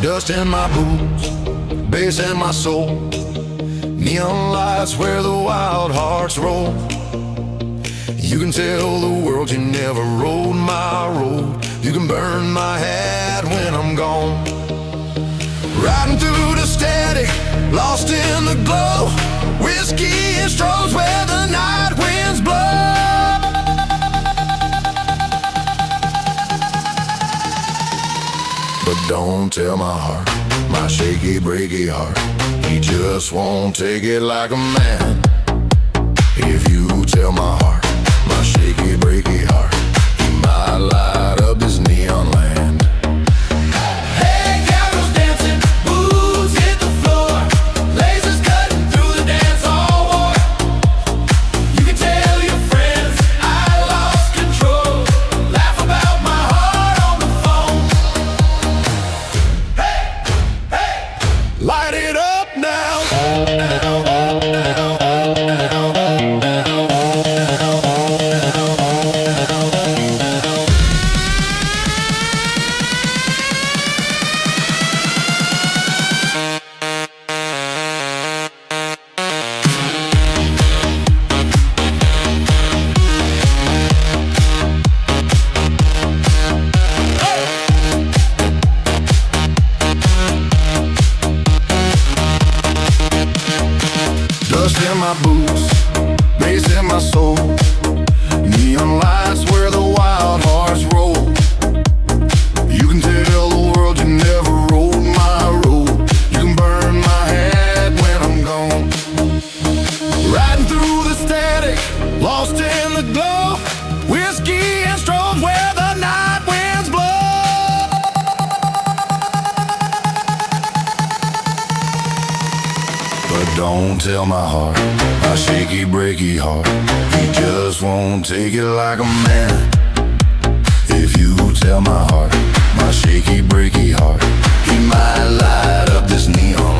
Dust in my boots, bass in my soul. Neon lights where the wild hearts roll. You can tell the world you never rode my road. You can burn my hat when I'm gone. Riding through the static, lost in the glow. Whiskey and strolls where the night winds blow. But don't tell my heart, my shaky, breaky heart, he just won't take it like a man. If you tell my heart, my shaky, breaky heart, he might light up this neon land. Hey, cowgirls dancing, boots hit the floor, lasers cutting through the dance hall war. You can tell your friends I lost control, laugh about my heart on the phone. Hey, hey, Light it up now. Dust in my boots, bass in my soul. Neon lights where the wild hearts roll. You can tell the world you never rode my road. You can burn my hat when I'm gone. Riding through the static, lost in the glow. Whiskey and strolls where the night winds blow. But don't tell my heart, my shaky, breaky heart, he just won't take it like a man. If you tell my heart, my shaky, breaky heart, he might light up this neon